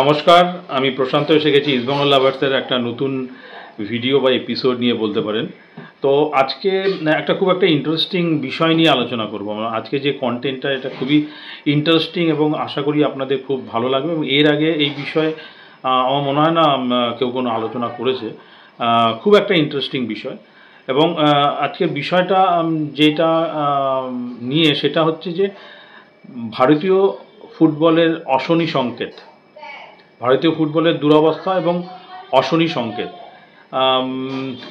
নমস্কার, আমি প্রশান্ত এসে গেছি ইস্টবেঙ্গল লাভার্সের একটা নতুন ভিডিও বা এপিসোড নিয়ে বলতে পারেন। তো আজকে একটা খুব ইন্টারেস্টিং বিষয় নিয়ে আলোচনা করব। আজকে যে কন্টেন্টটা এটা খুবই ইন্টারেস্টিং এবং আশা করি আপনাদের খুব ভালো লাগবে। এবং এর আগে এই বিষয়ে আমার মনে হয় না কেউ কোনো আলোচনা করেছে। খুব একটা ইন্টারেস্টিং বিষয়। এবং আজকের বিষয়টা যেটা নিয়ে সেটা হচ্ছে যে ভারতীয় ফুটবলের অশনি সংকেত, ভারতীয় ফুটবলের দুরবস্থা এবং অশনি সংকেত।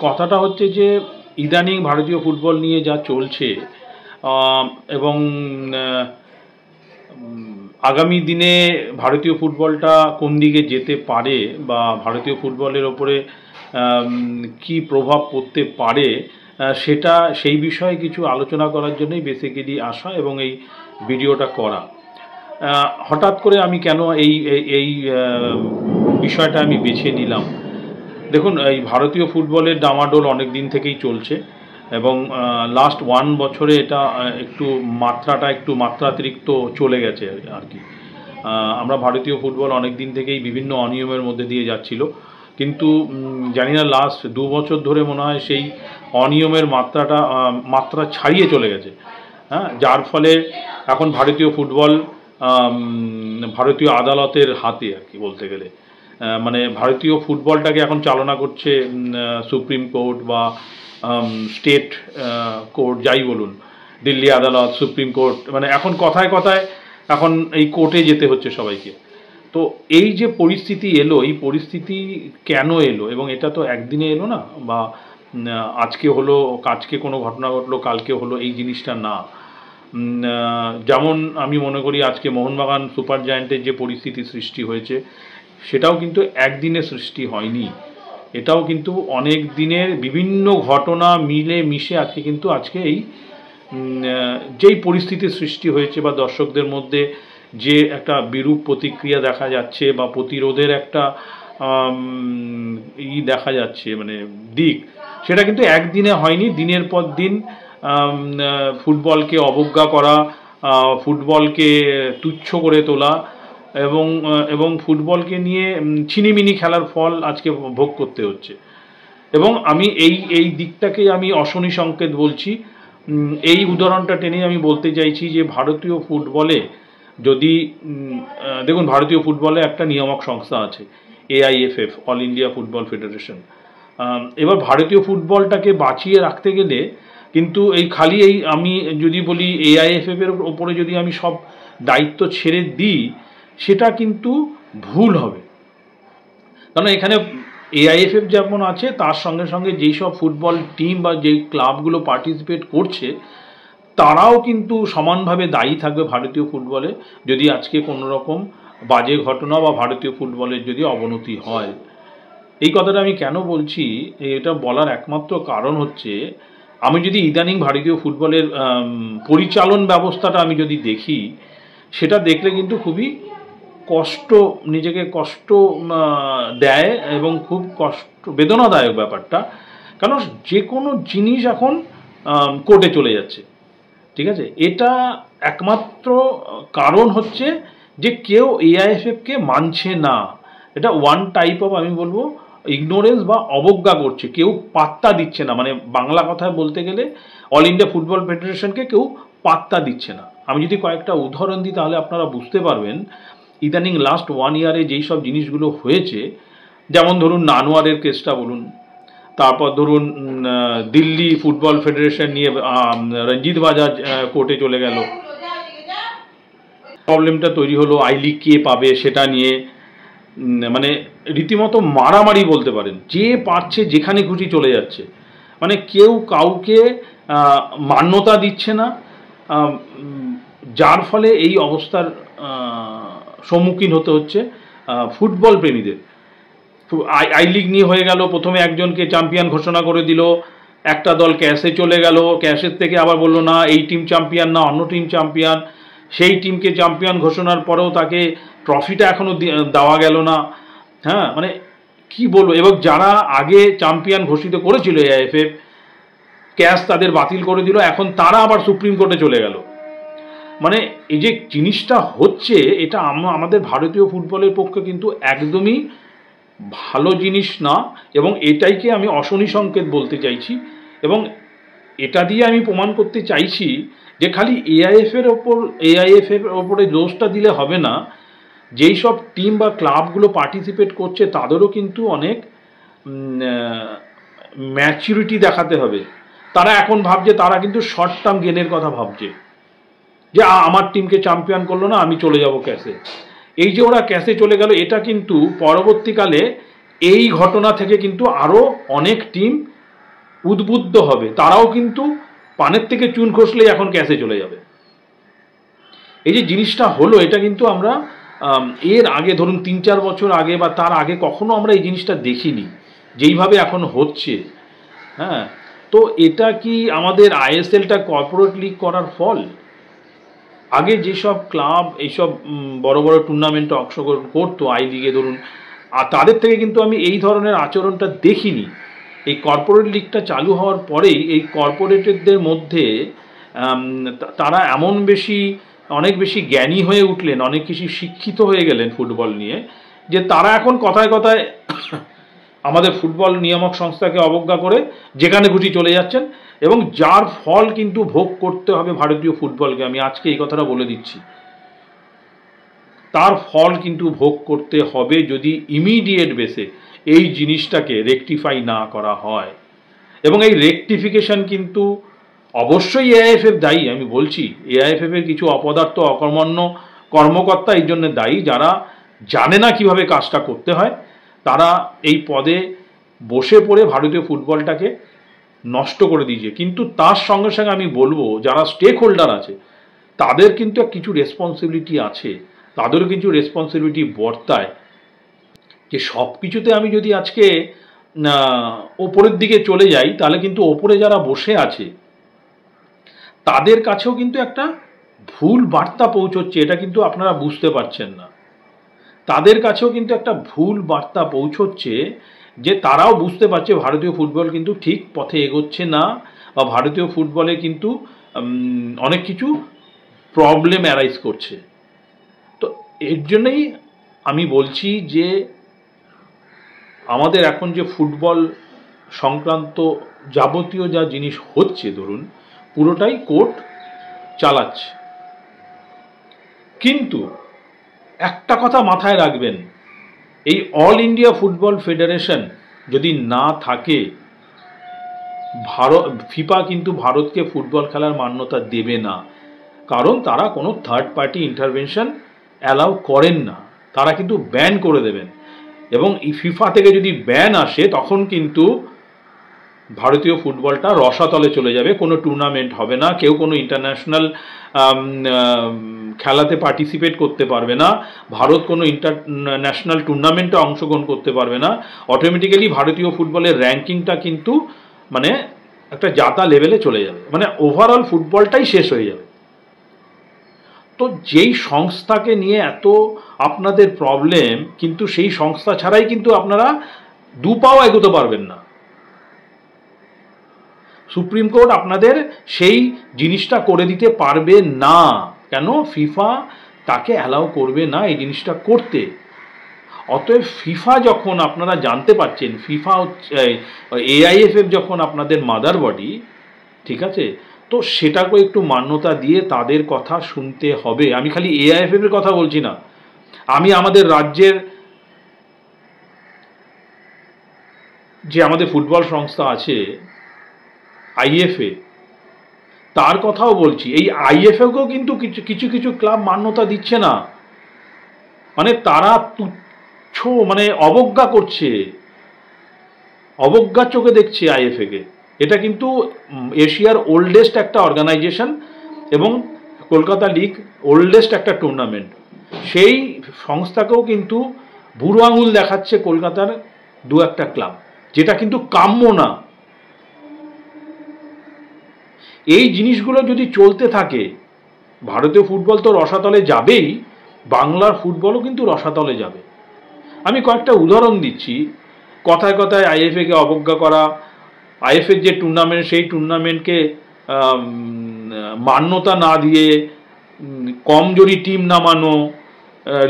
কথাটা হচ্ছে যে ইদানিং ভারতীয় ফুটবল নিয়ে যা চলছে এবং আগামী দিনে ভারতীয় ফুটবলটা কোন দিকে যেতে পারে বা ভারতীয় ফুটবলের ওপরে কি প্রভাব পড়তে পারে সেই বিষয়ে কিছু আলোচনা করার জন্যই বেসিক্যালি আসা এবং এই ভিডিওটা করা। হঠাৎ করে আমি কেন এই বিষয়টা আমি বেছে নিলাম, দেখুন এই ভারতীয় ফুটবলের ডামাডোল অনেক দিন থেকেই চলছে এবং লাস্ট 1 বছরে এটা একটু মাত্রাতিরিক্ত চলে গেছে আর কি। আমরা ভারতীয় ফুটবল অনেক দিন থেকেই বিভিন্ন অনিয়মের মধ্যে দিয়ে যাচ্ছিল, কিন্তু জানি না লাস্ট 2 বছর ধরে মনে হয় সেই অনিয়মের মাত্রা ছাড়িয়ে চলে গেছে। হ্যাঁ, যার ফলে এখন ভারতীয় ফুটবল ভারতীয় আদালতের হাতে আর কি বলতে গেলে। মানে ভারতীয় ফুটবলটাকে এখন চালনা করছে সুপ্রিম কোর্ট বা স্টেট কোর্ট, যাই বলুন, দিল্লি আদালত, সুপ্রিম কোর্ট, মানে এখন কথায় কথায় এখন এই কোর্টে যেতে হচ্ছে সবাইকে। তো এই যে পরিস্থিতি এলো, এই পরিস্থিতি কেন এলো? এবং এটা তো একদিনে এলো না, বা আজকে কোনো ঘটনা ঘটলো কালকে হলো, এই জিনিসটা না। যেমন আমি মনে করি আজকে মোহনবাগান সুপার জায়ান্টের যে পরিস্থিতি সৃষ্টি হয়েছে সেটাও কিন্তু একদিনে সৃষ্টি হয়নি। এটাও কিন্তু অনেক দিনের বিভিন্ন ঘটনা মিলে মিশে আজকে এই যেই পরিস্থিতির সৃষ্টি হয়েছে বা দর্শকদের মধ্যে যে একটা বিরূপ প্রতিক্রিয়া দেখা যাচ্ছে বা প্রতিরোধের একটা দেখা যাচ্ছে, মানে দিক, সেটা কিন্তু একদিনে হয়নি। দিনের পর দিন ফুটবলকে অবজ্ঞা করা, ফুটবলকে তুচ্ছ করে তোলা এবং ফুটবলকে নিয়ে ছিনিমিনি খেলার ফল আজকে ভোগ করতে হচ্ছে। এবং আমি এই দিকটাকে আমি অশনি সংকেত বলছি। এই উদাহরণটা টেনে আমি বলতে চাইছি যে ভারতীয় ফুটবলে যদি দেখুন, ভারতীয় ফুটবলে একটা নিয়ামক সংস্থা আছে, AIFF, all India football federation. এবার ভারতীয় ফুটবলটাকে বাঁচিয়ে রাখতে গেলে কিন্তু আমি যদি বলি AIFF এর ওপরে যদি আমি সব দায়িত্ব ছেড়ে দিই সেটা কিন্তু ভুল হবে। কারণ এখানে AIFF যেমন আছে, তার সঙ্গে সঙ্গে যেই সব ফুটবল টিম বা যেই ক্লাবগুলো পার্টিসিপেট করছে তারাও কিন্তু সমানভাবে দায়ী থাকবে ভারতীয় ফুটবলে যদি আজকে কোনো রকম বাজে ঘটনা বা ভারতীয় ফুটবলের যদি অবনতি হয়। এই কথাটা আমি কেন বলছি, এটা বলার একমাত্র কারণ হচ্ছে আমি যদি ইদানিং ভারতীয় ফুটবলের পরিচালন ব্যবস্থাটা আমি যদি দেখি, সেটা দেখলে কিন্তু খুবই নিজেকে কষ্ট দেয় এবং খুব বেদনাদায়ক ব্যাপারটা। কারণ যে কোনো জিনিস এখন কোর্টে চলে যাচ্ছে, ঠিক আছে? এটা একমাত্র কারণ হচ্ছে যে কেউ AIFF-কে মানছে না। এটা ওয়ান টাইপ অফ, আমি বলবো, ইগনোরেন্স বা অবজ্ঞা করছে, কেউ পাত্তা দিচ্ছে না। মানে বাংলা কথায় বলতে গেলে অল ইন্ডিয়া ফুটবল ফেডারেশনকে কেউ পাত্তা দিচ্ছে না। আমি যদি কয়েকটা উদাহরণ দিই তাহলে আপনারা বুঝতে পারবেন ইদানিং লাস্ট 1 ইয়ারে যেই সব জিনিসগুলো হয়েছে। যেমন ধরুন নানওয়ারের কেসটা বলুন, তারপর ধরুন দিল্লি ফুটবল ফেডারেশন নিয়ে রঞ্জিত বাজাজ কোর্টে চলে গেল, প্রবলেমটা তৈরি হলো আই লিগ কে পাবে সেটা নিয়ে। মানে রীতিমতো মারামারি বলতে পারেন, যে পারছে যেখানে খুশি চলে যাচ্ছে, মানে কেউ কাউকে মান্যতা দিচ্ছে না, যার ফলে এই অবস্থার সম্মুখীন হতে হচ্ছে ফুটবল প্রেমীদের। আই লিগ নিয়ে হয়ে গেল, প্রথমে একজনকে চ্যাম্পিয়ন ঘোষণা করে দিল, একটা দল ক্যাশে চলে গেল, ক্যাশের থেকে আবার বললো না এই টিম চ্যাম্পিয়ন না অন্য টিম চ্যাম্পিয়ন, সেই টিমকে চ্যাম্পিয়ন ঘোষণার পরেও তাকে ট্রফিটা এখনও দেওয়া গেল না। হ্যাঁ, মানে কি বলবো। এবং যারা আগে চ্যাম্পিয়ন ঘোষিত করেছিল AIFF, ক্যাশ তাদের বাতিল করে দিল, এখন তারা আবার সুপ্রিম কোর্টে চলে গেল। মানে এই যে জিনিসটা হচ্ছে, এটা আমাদের ভারতীয় ফুটবলের পক্ষে কিন্তু একদমই ভালো জিনিস না, এবং এটাইকে আমি অশনি সংকেত বলতে চাইছি। এবং এটা দিয়ে আমি প্রমাণ করতে চাইছি যে খালি এআইএফের ওপরে দোষটা দিলে হবে না। যেই সব টিম বা ক্লাবগুলো পার্টিসিপেট করছে তাদেরও কিন্তু অনেক ম্যাচুরিটি দেখাতে হবে। তারা এখন ভাবছে, তারা কিন্তু শর্ট টার্ম গেনের কথা ভাবছে, যে আমার টিমকে চ্যাম্পিয়ন করলো না, আমি চলে যাব ক্যাশে। এই যে ওরা ক্যাশে চলে গেল, এটা কিন্তু পরবর্তীকালে এই ঘটনা থেকে কিন্তু আরও অনেক টিম উদ্বুদ্ধ হবে, তারাও কিন্তু পানের থেকে চুন খসলেই এখন ক্যাশে চলে যাবে। এই যে জিনিসটা হলো, এটা কিন্তু আমরা এর আগে ধরুন 3-4 বছর আগে বা তার আগে কখনো আমরা এই জিনিসটা দেখিনি, যেইভাবে এখন হচ্ছে। হ্যাঁ, তো এটা কি আমাদের আইএসএলটা কর্পোরেট লিগ করার ফল? আগে যেসব ক্লাব এইসব বড় বড় টুর্নামেন্টে অংশগ্রহণ করতো, আই লিগে ধরুন, আর তাদের থেকে কিন্তু আমি এই ধরনের আচরণটা দেখিনি। এই কর্পোরেট লিগটা চালু হওয়ার পরেই এই কর্পোরেটরদের মধ্যে তারা অনেক বেশি জ্ঞানী হয়ে উঠলেন, অনেক বেশি শিক্ষিত হয়ে গেলেন ফুটবল নিয়ে, যে তারা এখন কথায় কথায় আমাদের ফুটবল নিয়ামক সংস্থাকে অবজ্ঞা করে যেখানে খুশি চলে যাচ্ছেন, এবং যার ফল কিন্তু ভোগ করতে হবে ভারতীয় ফুটবলকে। আমি আজকে এই কথাটা বলে দিচ্ছি, তার ফল কিন্তু ভোগ করতে হবে যদি ইমিডিয়েট বেসে এই জিনিসটাকে রেকটিফাই না করা হয়। এবং এই রেকটিফিকেশন কিন্তু অবশ্যই এআইএফএফ দায়ী। আমি বলছি, এআইএফএফ এর কিছু অপদার্থ অকর্মণ্য কর্মকর্তা এই জন্য দায়ী, যারা জানে না কিভাবে কাজটা করতে হয়। তারা এই পদে বসে পড়ে ভারতীয় ফুটবলটাকে নষ্ট করে দিয়েছে। কিন্তু তার সঙ্গে সঙ্গে আমি বলবো, যারা স্টেক হোল্ডার আছে তাদের কিন্তু কিছু রেসপন্সিবিলিটি আছে, তাদেরও কিছু রেসপন্সিবিলিটি বর্তায়, যে সব কিছুতে আমি যদি আজকে ওপরের দিকে চলে যাই, তাহলে কিন্তু ওপরে যারা বসে আছে তাদের কাছেও কিন্তু একটা ভুল বার্তা পৌঁছচ্ছে, এটা কিন্তু আপনারা বুঝতে পারছেন না। তাদের কাছেও কিন্তু একটা ভুল বার্তা পৌঁছচ্ছে, যে তারাও বুঝতে পারছে ভারতীয় ফুটবল কিন্তু ঠিক পথে এগোচ্ছে না, বা ভারতীয় ফুটবলে কিন্তু অনেক কিছু প্রবলেম অ্যারাইজ করছে। তো এর জন্যই আমি বলছি যে আমাদের এখন যে ফুটবল সংক্রান্ত যাবতীয় যা জিনিস হচ্ছে, ধরুন পুরোটাই কোর্ট চালাচ্ছে। কিন্তু একটা কথা মাথায় রাখবেন, এই অল ইন্ডিয়া ফুটবল ফেডারেশন যদি না থাকে, ফিফা কিন্তু ভারতকে ফুটবল খেলার মান্যতা দেবে না। কারণ তারা কোনো থার্ড পার্টি ইন্টারভেনশন অ্যালাউ করেন না, তারা কিন্তু ব্যান করে দেবেন। এবং এই ফিফা থেকে যদি ব্যান আসে, তখন কিন্তু ভারতীয় ফুটবলটা রসাতলে চলে যাবে, কোনো টুর্নামেন্ট হবে না, কেউ কোনো ইন্টারন্যাশনাল খেলাতে পার্টিসিপেট করতে পারবে না, ভারত কোনো ইন্টারন্যাশনাল টুর্নামেন্টে অংশগ্রহণ করতে পারবে না। অটোমেটিক্যালি ভারতীয় ফুটবলের র্যাঙ্কিংটা কিন্তু মানে একটা জাতা লেভেলে চলে যাবে, মানে ওভারঅল ফুটবলটাই শেষ হয়ে যাবে। তো যেই সংস্থাকে নিয়ে এত আপনাদের প্রবলেম, কিন্তু সেই সংস্থা ছাড়াই কিন্তু আপনারা দু পাও এগোতে পারবেন না। সুপ্রিম কোর্ট আপনাদের সেই জিনিসটা করে দিতে পারবে না। কেন? ফিফা তাকে অ্যালাউ করবে না এই জিনিসটা করতে। অতএব ফিফা যখন আপনারা জানতে পারছেন, ফিফা হচ্ছে এআইএফএফ যখন আপনাদের মাদার বডি, ঠিক আছে, তো সেটাকে একটু মান্যতা দিয়ে তাদের কথা শুনতে হবে। আমি খালি এআইএফএফ এর কথা বলছি না, আমি আমাদের রাজ্যের যে আমাদের ফুটবল সংস্থা আছে আইএফএ, তার কথাও বলছি। এই আইএফএকেও কিন্তু কিছু কিছু ক্লাব মান্যতা দিচ্ছে না, মানে তারা তুচ্ছ, মানে অবজ্ঞা করছে, অবজ্ঞার চোখে দেখছে আইএফএ কে। এটা কিন্তু এশিয়ার ওল্ডেস্ট একটা অর্গানাইজেশন, এবং কলকাতা লিগ ওল্ডেস্ট একটা টুর্নামেন্ট। সেই সংস্থাকেও কিন্তু বুড়ো আঙুল দেখাচ্ছে কলকাতার দু একটা ক্লাব, যেটা কিন্তু কাম্য না। এই জিনিসগুলো যদি চলতে থাকে, ভারতীয় ফুটবল তো রসাতলে যাবেই, বাংলার ফুটবলও কিন্তু রসাতলে যাবে। আমি কয়েকটা উদাহরণ দিচ্ছি। কথায় কথায় আইএফএ কে অবজ্ঞা করা, আইএফএর যে টুর্নামেন্ট সেই টুর্নামেন্টকে মান্যতা না দিয়ে কমজোরি টিম নামানো।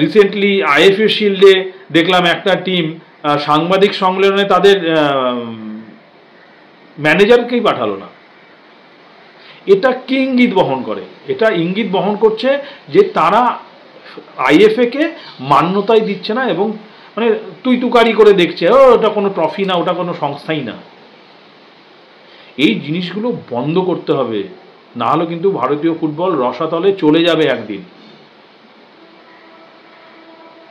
রিসেন্টলি আইএফএ শিল্ডে দেখলাম একটা টিম সাংবাদিক সম্মেলনে তাদের ম্যানেজারকেই পাঠালো না। এটা কি ইঙ্গিত বহন করে? এটা ইঙ্গিত বহন করছে যে তারা আইএফএ কে মান্যতাই দিচ্ছে না এবং মানে তুই তুকারি করে দেখছে, ওটা কোনো ট্রফি না, ওটা কোনো সংস্থাই না। এই জিনিসগুলো বন্ধ করতে হবে, না হলে কিন্তু ভারতীয় ফুটবল রসাতলে চলে যাবে একদিন।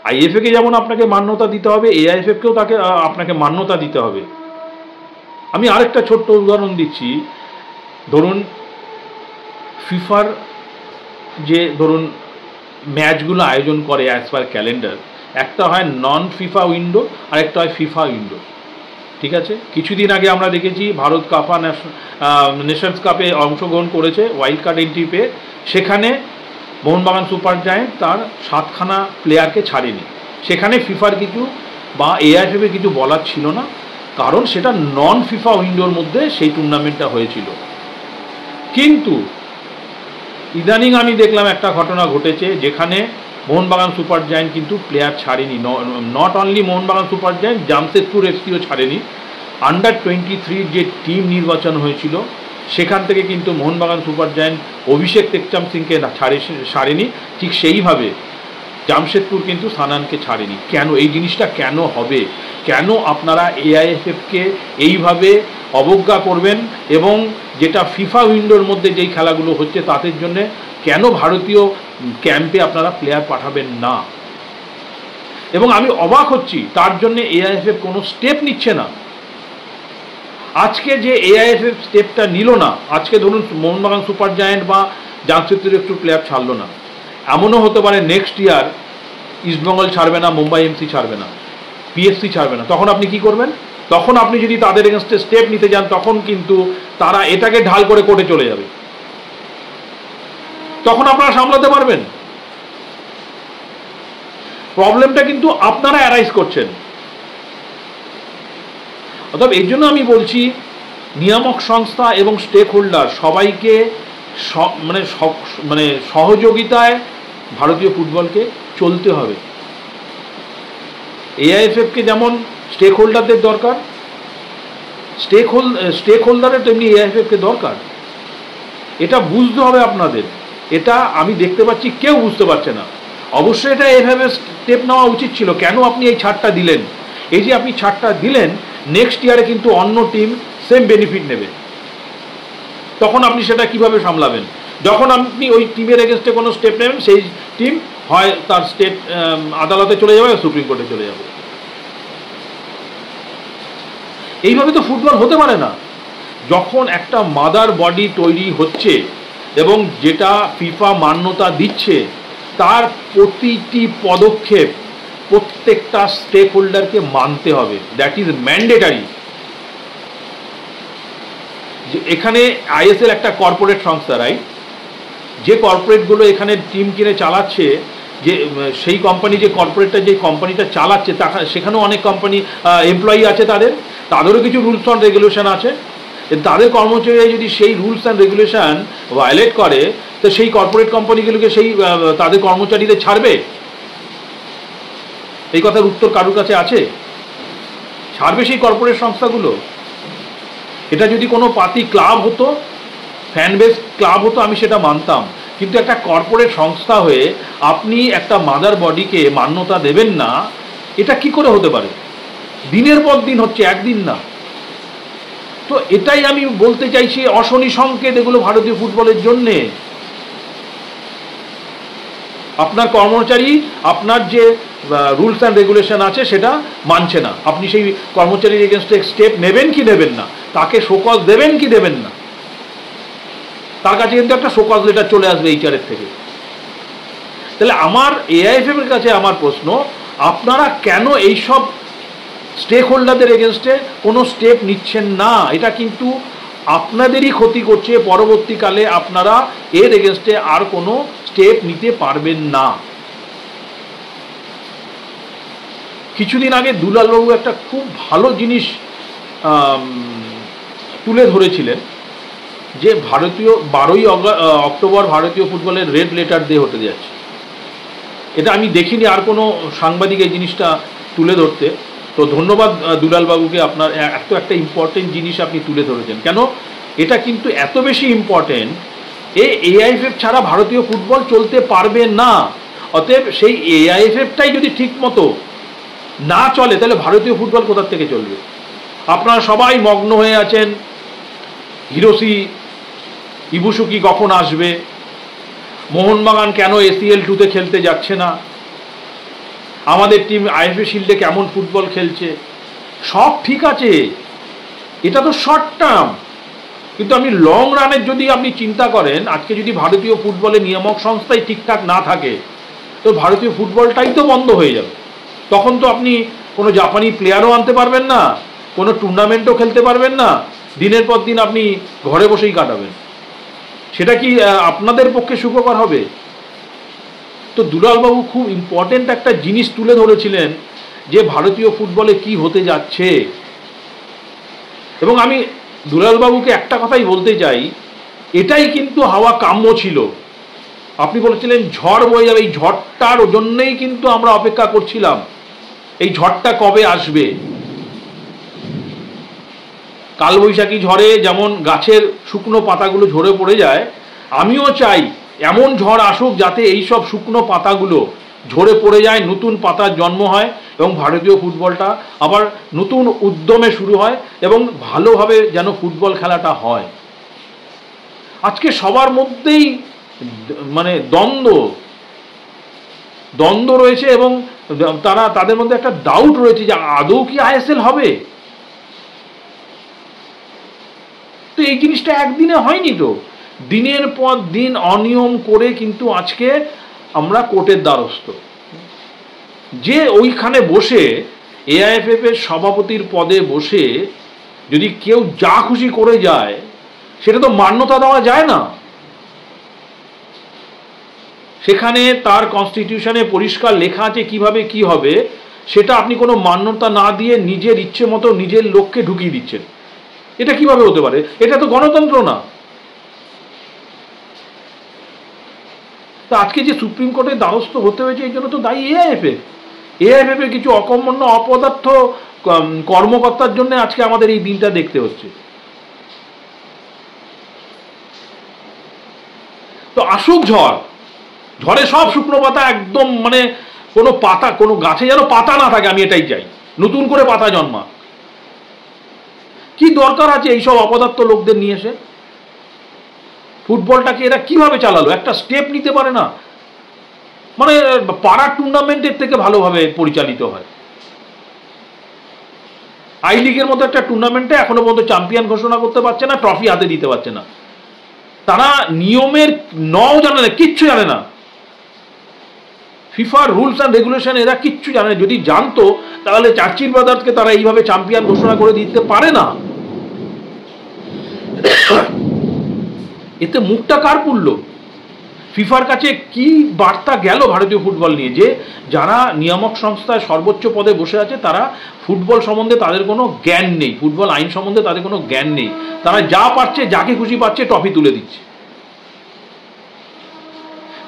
আইএফএ কে যেমন আপনাকে মান্যতা দিতে হবে, এআইএফএফ কেও তাকে আপনাকে মান্যতা দিতে হবে। আমি আরেকটা ছোট্ট উদাহরণ দিচ্ছি। ধরুন ফিফার যে ধরুন ম্যাচগুলো আয়োজন করে অ্যাজ পার ক্যালেন্ডার, একটা হয় নন ফিফা উইন্ডো আর একটা হয় ফিফা উইন্ডো, ঠিক আছে? কিছুদিন আগে আমরা দেখেছি ভারত কাপা নেশনস কাপে অংশগ্রহণ করেছে ওয়াইল্ড কার্ড এন্ট্রি পেয়ে, সেখানে মোহনবাগান সুপার জায়েন্ট তার 7খানা প্লেয়ারকে ছাড়েনি। সেখানে ফিফার কিছু বা এআইএফএফের কিছু বলার ছিল না, কারণ সেটা নন ফিফা উইন্ডোর মধ্যে সেই টুর্নামেন্টটা হয়েছিল। কিন্তু ইদানিং আমি দেখলাম একটা ঘটনা ঘটেছে যেখানে মোহনবাগান সুপার জায়েন্ট কিন্তু প্লেয়ার ছাড়েনি। Not only Mohun Bagan super giant, Jamshedpur এফসিও ছাড়েনি। আন্ডার 23 যে টিম নির্বাচন হয়েছিল সেখান থেকে কিন্তু মোহনবাগান সুপার জায়েন্ট অভিষেক টেকচাম সিংকে ছাড়েনি, ঠিক সেইভাবে জামশেদপুর কিন্তু সানানকে ছাড়েনি। কেন এই জিনিসটা কেন হবে? কেন আপনারা এআইএফএফকে এইভাবে অবজ্ঞা করবেন এবং যেটা ফিফা উইন্ডোর মধ্যে যেই খেলাগুলো হচ্ছে তাদের জন্য কেন ভারতীয় ক্যাম্পে আপনারা প্লেয়ার পাঠাবেন না? এবং আমি অবাক হচ্ছি তার জন্য এআইএফএফ কোনো স্টেপ নিচ্ছে না। আজকে যে এআইএফএফ স্টেপটা নিল না, আজকে ধরুন মোহনবাগান সুপার জায়েন্ট বা জামশেদপুর একটু প্লেয়ার ছাড়লো না, এমনও হতে পারে নেক্সট ইয়ার ইস্টবেঙ্গল ছাড়বে না, মুম্বাই এমসি ছাড়বে না, পিএসসি ছাড়বে না। তখন আপনি কি করবেন? তখন আপনি যদি তাদের এগেনস্টে স্টেপ নিতে যান তখন কিন্তু তারা এটাকে ঢাল করে কোর্টে চলে যাবে। তখন আপনারা সামলাতে পারবেন? প্রবলেমটা কিন্তু আপনারা অ্যারাইজ করছেন। অতএব এই জন্য আমি বলছি নিয়ামক সংস্থা এবং স্টেক হোল্ডার সবাইকে মানে সহযোগিতায় ভারতীয় ফুটবলকে চলতে হবে। এআইএফএফকে যেমন স্টেক হোল্ডারদের দরকার, স্টেক হোল্ডারের তেমনি এআইএফএফকে দরকার। এটা বুঝতে হবে আপনাদের। এটা আমি দেখতে পাচ্ছি কেউ বুঝতে পারছে না। অবশ্যই এটা এভাবে স্টেপ নেওয়া উচিত ছিল। কেন আপনি এই ছাড়টা দিলেন? এই যে আপনি ছাড়টা দিলেন, নেক্সট ইয়ারে কিন্তু অন্য টিম সেম বেনিফিট নেবে। তখন আপনি সেটা কিভাবে সামলাবেন? যখন আপনি ওই টিমের এগেনস্টে কোনো স্টেপ নেবেন, সেই টিম হয় তার স্টেট আদালতে চলে যাবে, সুপ্রিম কোর্টে চলে যাবে। এইভাবে তো ফুটবল হতে পারে না। যখন একটা মাদার বডি তৈরি হচ্ছে এবং যেটা ফিফা মান্যতা দিচ্ছে, তার প্রতিটি পদক্ষেপ প্রত্যেকটা স্টেক হোল্ডারকে মানতে হবে। That is mandatory. এখানে আইএসএল একটা কর্পোরেট সংস্থা, রাইট? যে কর্পোরেটগুলো এখানে টিম কিনে চালাচ্ছে, যে সেই কোম্পানি, যে কর্পোরেটটা যে কোম্পানিটা চালাচ্ছে, সেখানেও অনেক কোম্পানি এমপ্লয়ি আছে, তাদেরও কিছু রুলস অ্যান্ড রেগুলেশন আছে। তাদের কর্মচারীরা যদি সেই রুলস অ্যান্ড রেগুলেশন ভায়োলেট করে, তো সেই কর্পোরেট কোম্পানিগুলোকে সেই তাদের কর্মচারীদের ছাড়বে? এই কথার উত্তর কারুর কাছে আছে? ছাড়বে সেই কর্পোরেট সংস্থাগুলো? এটা যদি কোনো পার্টি ক্লাব হতো, ফ্যান বেস ক্লাব হতো, আমি সেটা মানতাম। কিন্তু একটা কর্পোরেট সংস্থা হয়ে আপনি একটা মাদার বডিকে মান্যতা দেবেন না, এটা কি করে হতে পারে? দিনের পর দিন হচ্ছে, একদিন না। তো এটাই আমি বলতে চাইছি, অশনি সংকেত এগুলো ভারতীয় ফুটবলের জন্যে। আপনার কর্মচারী আপনার যে রুলস অ্যান্ড রেগুলেশন আছে সেটা মানছে না, আপনি সেই কর্মচারীর এগেনস্টে স্টেপ নেবেন কি নেবেন না? তাকে শোকজ দেবেন কি দেবেন না? তার কাছে কিন্তু একটা শোকজ লেটার চলে আসবে এইচআরের থেকে। তাহলে আমার এআইএফএফ এর কাছে আমার প্রশ্ন, আপনারা কেন এইসব স্টেক হোল্ডারদের এগেনস্টে কোনো স্টেপ নিচ্ছেন না? এটা কিন্তু আপনাদেরই ক্ষতি করছে। পরবর্তীকালে আপনারা এর এগেনস্টে আর কোনো স্টেপ নিতে পারবেন না। কিছুদিন আগে দুলালবাবু একটা খুব ভালো জিনিস তুলে ধরেছিলেন। যে ভারতীয় 12ই অক্টোবর ভারতীয় ফুটবলের রেড লেটার ডে হতে যাচ্ছে। এটা আমি দেখিনি আর কোনো সাংবাদিক এই জিনিসটা তুলে ধরতে। তো ধন্যবাদ দুলালবাবুকে, আপনার এত একটা ইম্পর্টেন্ট জিনিস আপনি তুলে ধরেছেন। কেন এটা কিন্তু এত বেশি ইম্পর্টেন্ট, এআইএফএফ ছাড়া ভারতীয় ফুটবল চলতে পারবে না। অতএব সেই এআইএফএফটাই যদি ঠিক মতো না চলে তাহলে ভারতীয় ফুটবল কোথার থেকে চলবে? আপনারা সবাই মগ্ন হয়ে আছেন হিরোশি ইবুসুকি কখন আসবে, মোহনবাগান কেন এসিএল 2-তে খেলতে যাচ্ছে না, আমাদের টিম আইএফএ শিল্ডে কেমন ফুটবল খেলছে। সব ঠিক আছে, এটা তো শর্ট টার্ম, কিন্তু আপনি লং রানের যদি আপনি চিন্তা করেন, আজকে যদি ভারতীয় ফুটবলের নিয়ামক সংস্থাই ঠিকঠাক না থাকে তো ভারতীয় ফুটবলটাই তো বন্ধ হয়ে যাবে। তখন তো আপনি কোনো জাপানি প্লেয়ারও আনতে পারবেন না, কোনো টুর্নামেন্টও খেলতে পারবেন না, দিনের পর দিন আপনি ঘরে বসেই কাটাবেন। সেটা কি আপনাদের পক্ষে সুখকর হবে? তো দুলালবাবু খুব ইম্পর্টেন্ট একটা জিনিস তুলে ধরেছিলেন যে ভারতীয় ফুটবলে কি হতে যাচ্ছে। এবং আমি দুলালবাবুকে একটা কথাই বলতে চাই, এটাই কিন্তু হওয়া কাম্য ছিল। আপনি বলেছিলেন ঝড় বয়ে যাবে, এই ঝড়টার জন্যই কিন্তু আমরা অপেক্ষা করছিলাম, এই ঝড়টা কবে আসবে। কালবৈশাখী ঝড়ে যেমন গাছের শুকনো পাতাগুলো ঝরে পড়ে যায়, আমিও চাই এমন ঝড় আসুক যাতে এই সব শুকনো পাতাগুলো ঝরে পড়ে যায়, নতুন পাতার জন্ম হয় এবং ভারতীয় ফুটবলটা আবার নতুন উদ্যমে শুরু হয় এবং ভালোভাবে যেন ফুটবল খেলাটা হয়। আজকে সবার মধ্যেই মানে দ্বন্দ্ব রয়েছে এবং তাদের মধ্যে একটা ডাউট রয়েছে যে আদৌ কি আইএসএল হবে। তো এই জিনিসটা একদিনে হয়নি, তো দিনের পর দিন অনিয়ম করে কিন্তু আজকে আমরা কোর্টের দ্বারস্থ। যে ওইখানে বসে এআইএফএফ এর সভাপতির পদে বসে যদি কেউ যা খুশি করে যায়, সেটা তো মান্যতা দেওয়া যায় না। সেখানে তার কনস্টিটিউশনে পরিষ্কার লেখা আছে কিভাবে কি হবে, সেটা আপনি কোনো মান্যতা না দিয়ে নিজের ইচ্ছে মতো নিজের লোককে ঢুকিয়ে দিচ্ছেন। এটা কিভাবে হতে পারে? এটা তো গণতন্ত্র না। তা আজকে যে সুপ্রিম কোর্টের দ্বারস্থ হতে হয়েছে এই জন্য তো দায়ী এআইএফএফ এর কিছু অকর্মণ্য অপদার্থ কর্মকর্তার জন্য আজকে আমাদের এই দিনটা দেখতে হচ্ছে। তো আসুক ঝড়ে সব শুকনো পাতা একদম, মানে কোনো পাতা, কোনো গাছে যেন পাতা না থাকে, আমি এটাই চাই। নতুন করে পাতা জন্মা। কি দরকার আছে এইসব অপদার্থ লোকদের নিয়ে এসে? ফুটবলটাকে এরা কিভাবে চালালো? একটা স্টেপ নিতে পারে না। মানে পাড়ার টুর্নামেন্টের থেকে ভালোভাবে পরিচালিত হয়। আই লিগের মতো একটা টুর্নামেন্টে এখনো পর্যন্ত চ্যাম্পিয়ন ঘোষণা করতে পারছে না, ট্রফি হাতে দিতে পারছে না। তারা নিয়মের নও জানে না, কিচ্ছু জানে না। ফিফার রুলস অ্যান্ড রেগুলেশন এরা কিচ্ছু জানে না। যদি জানতো তাহলে চার্চিল ব্রাদার্সকে তারা এইভাবে চ্যাম্পিয়ন ঘোষণা করে দিতে পারে না। এতে মুখটা কার পুড়ল? ফিফার কাছে কি বার্তা গেল ভারতীয় ফুটবল নিয়ে, যে যারা নিয়ামক সংস্থায় সর্বোচ্চ পদে বসে আছে তারা ফুটবল সম্বন্ধে তাদের কোনো জ্ঞান নেই, ফুটবল আইন সম্বন্ধে তাদের কোনো জ্ঞান নেই। তারা যা পাচ্ছে, যাকে খুশি পাচ্ছে ট্রফি তুলে দিচ্ছে।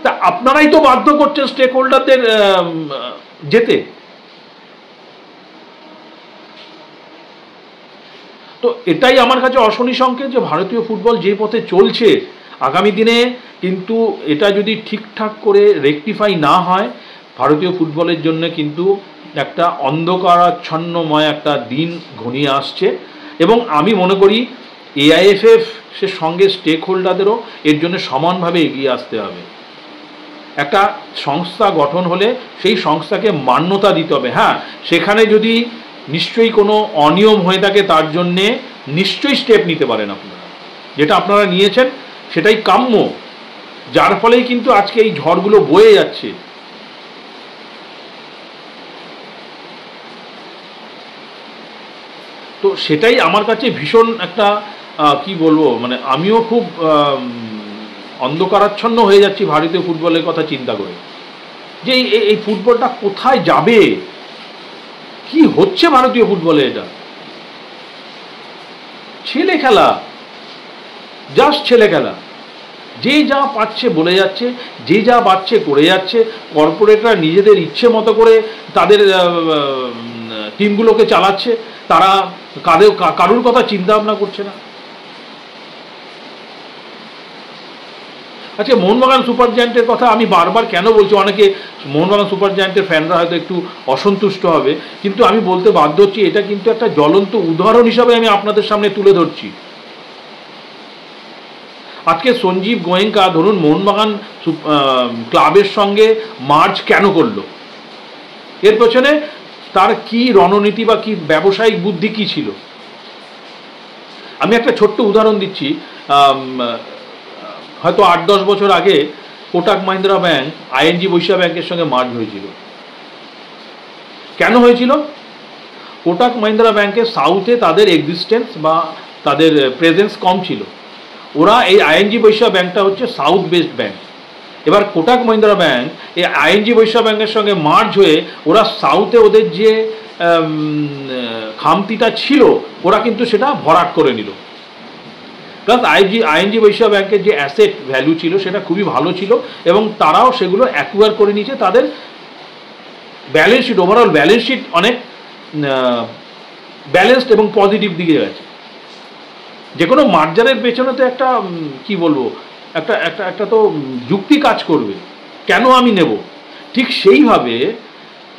তা আপনারাই তো বাধ্য করছেন স্টেক হোল্ডারদের যেতে। তো এটাই আমার কাছে অশনি সংকেত যে ভারতীয় ফুটবল যে পথে চলছে, আগামী দিনে কিন্তু এটা যদি ঠিকঠাক করে রেকটিফাই না হয়, ভারতীয় ফুটবলের জন্য কিন্তু একটা অন্ধকারাচ্ছন্নময় একটা দিন ঘনিয়ে আসছে। এবং আমি মনে করি এআইএফএফ সে সঙ্গে স্টেক হোল্ডারদেরও এর জন্য সমানভাবে এগিয়ে আসতে হবে। একটা সংস্থা গঠন হলে সেই সংস্থাকে মান্যতা দিতে হবে। হ্যাঁ, সেখানে যদি নিশ্চয়ই কোনো অনিয়ম হয়ে থাকে তার জন্যে নিশ্চয়ই স্টেপ নিতে পারেন আপনারা। যেটা আপনারা নিয়েছেন সেটাই কাম্য, যার ফলেই কিন্তু আজকে এই ঝড়গুলো বয়ে যাচ্ছে। তো সেটাই আমার কাছে ভীষণ একটা কি বলবো, মানে আমিও খুব অন্ধকারাচ্ছন্ন হয়ে যাচ্ছি ভারতীয় ফুটবলের কথা চিন্তা করে, যে এই ফুটবলটা কোথায় যাবে, কি হচ্ছে ভারতীয় ফুটবলে। এটা ছেলে খেলা, জাস্ট ছেলে খেলা, যে যা পাচ্ছে বলে যাচ্ছে, যে যা পাচ্ছে করে যাচ্ছে। কর্পোরেটরা নিজেদের ইচ্ছে মতো করে তাদের টিমগুলোকে চালাচ্ছে, তারা কারুর কথা চিন্তা ভাবনা করছে না। আচ্ছা, মোহনবাগান সুপার জায়ান্টের কথা আমি বারবার কেন বলছি, অনেকে মোহনবাগান সুপার জায়ান্টের ফ্যানরা হয়তো একটু অসন্তুষ্ট হবে, কিন্তু আমি বলতে বাধ্য হচ্ছি, এটা কিন্তু একটা জ্বলন্ত উদাহরণ হিসাবে আমি আপনাদের সামনে তুলে ধরছি। আজকে সঞ্জীব গোয়েঙ্কা ধরুন মোহনবাগান ক্লাবের সঙ্গে মার্চ কেন করলো, এর পেছনে তার কি রণনীতি বা কি ব্যবসায়িক বুদ্ধি কি ছিল। আমি একটা ছোট্ট উদাহরণ দিচ্ছি। হয়তো 8-10 বছর আগে কোটাক মাহিন্দ্রা ব্যাংক আইএনজি বৈশা ব্যাংকের সঙ্গে মার্জ হয়েছিল। কেন হয়েছিল? কোটাক মাহিন্দ্রা ব্যাংকের সাউথে তাদের এক্সিস্টেন্স বা তাদের প্রেজেন্স কম ছিল। ওরা এই আইএনজি বৈশা ব্যাংকটা হচ্ছে সাউথ বেসড ব্যাংক। এবার কোটাক মাহিন্দ্রা ব্যাংক এই আইএনজি বৈশা ব্যাংকের সঙ্গে মার্জ হয়ে ওরা সাউথে ওদের যে খামতিটা ছিল ওরা কিন্তু সেটা ভরাট করে নিল। প্লাস আইএনজি বৈশা ব্যাংকের যে অ্যাসেট ভ্যালু ছিল সেটা খুবই ভালো ছিল এবং তারাও সেগুলো অ্যাকুয়ার করে নিয়েছে। তাদের balance sheet, overall balance sheet অনেক ব্যালেন্সড এবং পজিটিভ দিকে গেছে। যে কোনো মার্জারের পেছনে তো একটা কি বলবো, একটা তো যুক্তি কাজ করবে, কেন আমি নেব। ঠিক সেইভাবে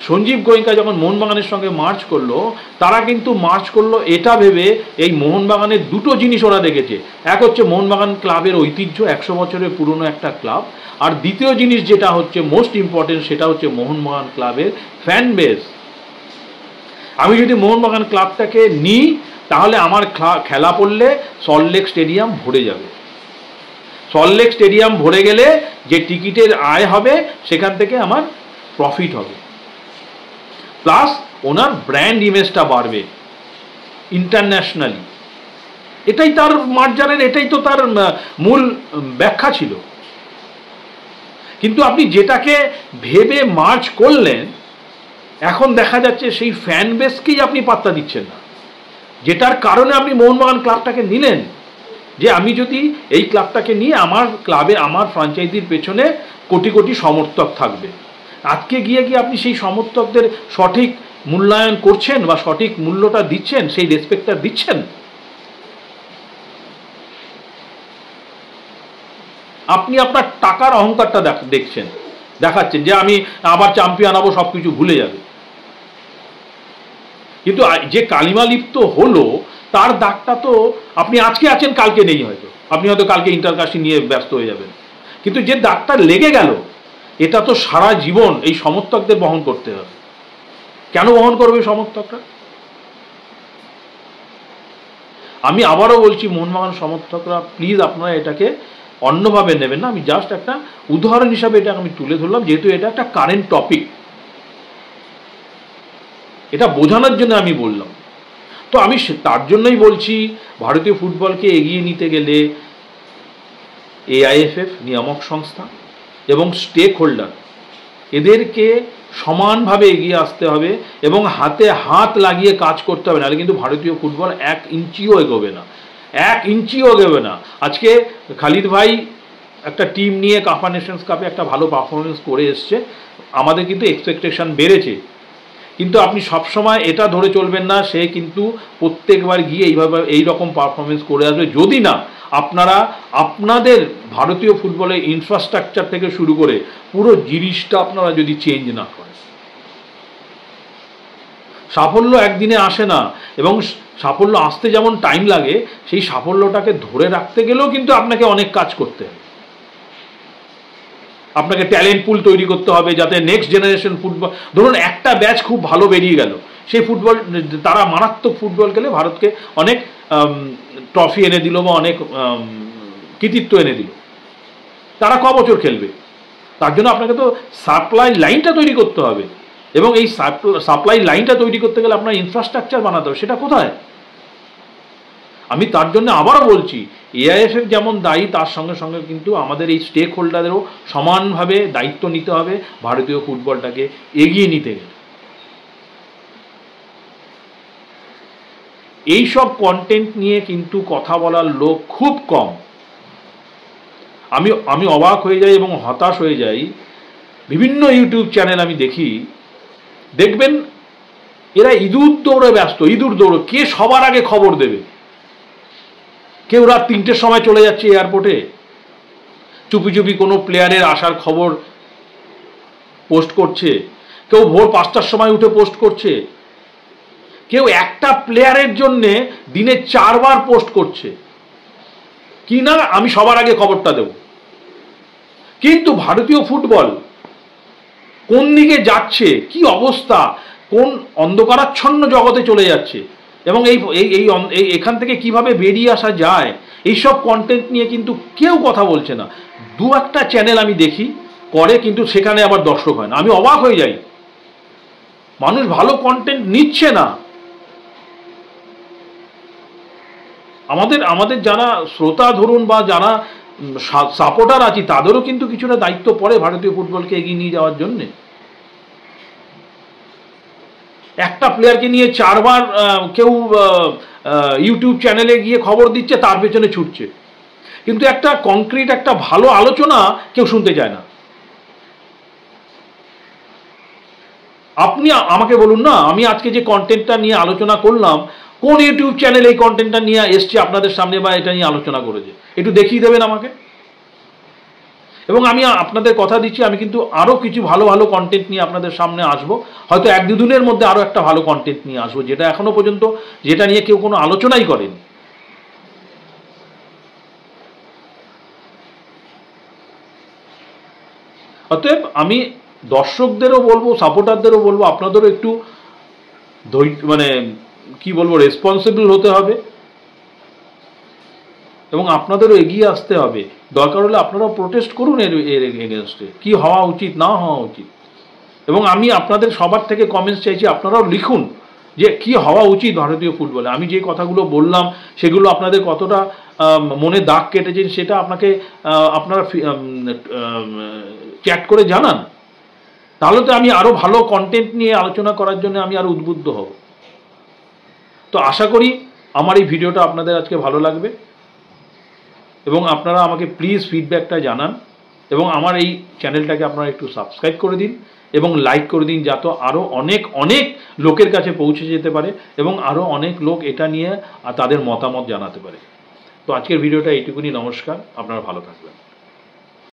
সঞ্জীব গোয়েঙ্কা যখন মোহনবাগানের সঙ্গে মার্চ করলো, তারা কিন্তু মার্চ করলো এটা ভেবে এই মোহনবাগানের দুটো জিনিস ওরা দেখেছে। এক হচ্ছে মোহনবাগান ক্লাবের ঐতিহ্য, 100 বছরের পুরনো একটা ক্লাব। আর দ্বিতীয় জিনিস যেটা হচ্ছে মোস্ট ইম্পর্টেন্ট, সেটা হচ্ছে মোহনবাগান ক্লাবের ফ্যান বেস। আমি যদি মোহনবাগান ক্লাবটাকে নিই তাহলে আমার খেলা পড়লে সল্টলেক স্টেডিয়াম ভরে যাবে। সল্টলেক স্টেডিয়াম ভরে গেলে যে টিকিটের আয় হবে সেখান থেকে আমার প্রফিট হবে, প্লাস ওনার ব্র্যান্ড ইমেজটা বাড়বে ইন্টারন্যাশনালি। এটাই তার মার্জারের, এটাই তো তার মূল ব্যাখ্যা ছিল। কিন্তু আপনি যেটাকে ভেবে মার্চ করলেন, এখন দেখা যাচ্ছে সেই ফ্যান বেসকেই আপনি পাত্তা দিচ্ছেন না, যেটার কারণে আপনি মোহনবাগান ক্লাবটাকে নিলেন। যে আমি যদি এই ক্লাবটাকে নিয়ে আমার ক্লাবে আমার ফ্র্যাঞ্চাইজির পেছনে কোটি কোটি সমর্থক থাকবে, আজকে গিয়ে কি আপনি সেই সমর্থকদের সঠিক মূল্যায়ন করছেন বা সঠিক মূল্যটা দিচ্ছেন, সেই রেসপেক্টটা দিচ্ছেন? আপনি আপনার টাকার অহংকারটা দেখাচ্ছেন যে আমি আবার চ্যাম্পিয়ন হবো, সব কিছু ভুলে যাবে। কিন্তু যে কালিমা লিপ্ত হলো তার দাগটা তো আপনি আজকে আছেন, কালকে নেই। হয়তো আপনি হয়তো কালকে ইন্টারকাশি নিয়ে ব্যস্ত হয়ে যাবেন, কিন্তু যে দাগটা লেগে গেল এটা তো সারা জীবন এই সমর্থকদের বহন করতে হবে। কেন বহন করবে সমর্থকরা? আমি আবারও বলছি, মোহনবাগান সমর্থকরা প্লিজ আপনারা এটাকে অন্যভাবে নেবেন না। আমি জাস্ট একটা উদাহরণ হিসাবে এটা আমি তুলে ধরলাম, যেহেতু এটা একটা কারেন্ট টপিক, এটা বোঝানোর জন্য আমি বললাম। তো আমি তার জন্যই বলছি, ভারতীয় ফুটবলকে এগিয়ে নিতে গেলে এআইএফএফ নিয়ামক সংস্থা এবং স্টেক হোল্ডার এদেরকে সমানভাবে এগিয়ে আসতে হবে এবং হাতে হাত লাগিয়ে কাজ করতে হবে, নাহলে কিন্তু ভারতীয় ফুটবল 1 ইঞ্চিও এগোবে না, 1 ইঞ্চিও এগোবে না। আজকে খালিদ ভাই একটা টিম নিয়ে কাপা নেশনস কাপে একটা ভালো পারফরমেন্স করে এসছে, আমাদের কিন্তু এক্সপেকটেশন বেড়েছে। কিন্তু আপনি সবসময় এটা ধরে চলবেন না সে কিন্তু প্রত্যেকবার গিয়ে এইভাবে এইরকম পারফরমেন্স করে আসবে, যদি না আপনারা আপনাদের ভারতীয় ফুটবলের ইনফ্রাস্ট্রাকচার থেকে শুরু করে পুরো জিনিসটা আপনারা যদি চেঞ্জ না করেন। সাফল্য একদিনে আসে না, এবং সাফল্য আসতে যেমন টাইম লাগে, সেই সাফল্যটাকে ধরে রাখতে গেলেও কিন্তু আপনাকে অনেক কাজ করতে হবে। আপনাকে ট্যালেন্ট পুল তৈরি করতে হবে যাতে নেক্সট জেনারেশন ফুটবল, ধরুন একটা ব্যাচ খুব ভালো বেরিয়ে গেল, সেই ফুটবল তারা মারাত্মক ফুটবল খেলে ভারতকে অনেক ট্রফি এনে দিল বা অনেক কৃতিত্ব এনে দিল, তারা ক বছর খেলবে? তার জন্য আপনাকে তো সাপ্লাই লাইনটা তৈরি করতে হবে, এবং এই সাপ্লাই লাইনটা তৈরি করতে গেলে আপনার ইনফ্রাস্ট্রাকচার বানাতে হবে। সেটা কোথায়? আমি তার জন্য আবারও বলছি, এআইএফএফ যেমন দায়ী, তার সঙ্গে সঙ্গে কিন্তু আমাদের এই স্টেক হোল্ডারদেরও সমানভাবে দায়িত্ব নিতে হবে ভারতীয় ফুটবলটাকে এগিয়ে নিতে গেলে। এইসব কন্টেন্ট নিয়ে কিন্তু কথা বলার লোক খুব কম। আমি অবাক হয়ে যাই এবং হতাশ হয়ে যাই। বিভিন্ন ইউটিউব চ্যানেল আমি দেখি, দেখবেন এরা ইঁদুর দৌড়ে ব্যস্ত, ইঁদুর দৌড়, কে সবার আগে খবর দেবে। কেউ রাত 3টের সময় চলে যাচ্ছে এয়ারপোর্টে, চুপি চুপি কোনো প্লেয়ারের আসার খবর পোস্ট করছে, কেউ ভোর 5টার সময় উঠে পোস্ট করছে, কেউ একটা প্লেয়ারের জন্যে দিনে 4 বার পোস্ট করছে, কি না আমি সবার আগে খবরটা দেব। কিন্তু ভারতীয় ফুটবল কোন দিকে যাচ্ছে, কি অবস্থা, কোন অন্ধকারাচ্ছন্ন জগতে চলে যাচ্ছে, এবং এখান থেকে কিভাবে বেরিয়ে আসা যায়, এইসব কন্টেন্ট নিয়ে কিন্তু কেউ কথা বলছে না। 2-1টা চ্যানেল আমি দেখি করে, কিন্তু সেখানে আবার দর্শক হয় না। আমি অবাক হয়ে যাই, মানুষ ভালো কন্টেন্ট নিচ্ছে না। আমাদের যারা শ্রোতা ধরুন বা যারা সাপোর্টার আছি, তাদেরও কিন্তু কিছুটা দায়িত্ব পড়ে ভারতীয় ফুটবলকে এগিয়ে নিয়ে যাওয়ার জন্যে। একটা প্লেয়ারকে নিয়ে 4 বার কেউ ইউটিউব চ্যানেলে গিয়ে খবর দিচ্ছে, তার পেছনে ছুটছে, কিন্তু একটা কংক্রিট একটা ভালো আলোচনা কেউ শুনতে চায় না। আপনি আমাকে বলুন না, আমি আজকে যে কন্টেন্টটা নিয়ে আলোচনা করলাম, কোন ইউটিউব চ্যানেল এই কন্টেন্টটা নিয়ে এসছে আপনাদের সামনে বা এটা নিয়ে আলোচনা করেছে, একটু দেখিয়ে দেবেন আমাকে। এবং আমি আপনাদের কথা দিচ্ছি, আমি কিন্তু আরও কিছু ভালো ভালো কন্টেন্ট নিয়ে আপনাদের সামনে আসবো। হয়তো 1-2 দিনের মধ্যে আরও একটা ভালো কন্টেন্ট নিয়ে আসবো, যেটা এখনো পর্যন্ত যেটা নিয়ে কেউ কোনো আলোচনাই করেনি। অতএব আমি দর্শকদেরও বলবো, সাপোর্টারদেরও বলবো, আপনাদেরও একটু মানে কি বলবো, রেসপন্সিবল হতে হবে এবং আপনাদেরও এগিয়ে আসতে হবে। দরকার হলে আপনারাও প্রোটেস্ট করুন এর এগেনস্টে, কি হওয়া উচিত না হওয়া উচিত। এবং আমি আপনাদের সবার থেকে কমেন্টস চাইছি, আপনারাও লিখুন যে কি হওয়া উচিত ভারতীয় ফুটবলে। আমি যে কথাগুলো বললাম সেগুলো আপনাদের কতটা মনে দাগ কেটেছেন সেটা আপনারা চ্যাট করে জানান, তাহলে তো আমি আরও ভালো কন্টেন্ট নিয়ে আলোচনা করার জন্য আমি আরও উদ্বুদ্ধ হব। তো আশা করি আমার এই ভিডিওটা আপনাদের আজকে ভালো লাগবে এবং আপনারা আমাকে প্লিজ ফিডব্যাকটা জানান, এবং আমার এই চ্যানেলটাকে আপনারা একটু সাবস্ক্রাইব করে দিন এবং লাইক করে দিন, যাতে আরও অনেক অনেক লোকের কাছে পৌঁছে যেতে পারে এবং আরও অনেক লোক এটা নিয়ে তাদের মতামত জানাতে পারে। তো আজকের ভিডিওটা এইটুকুনি। নমস্কার, আপনারা ভালো থাকবেন।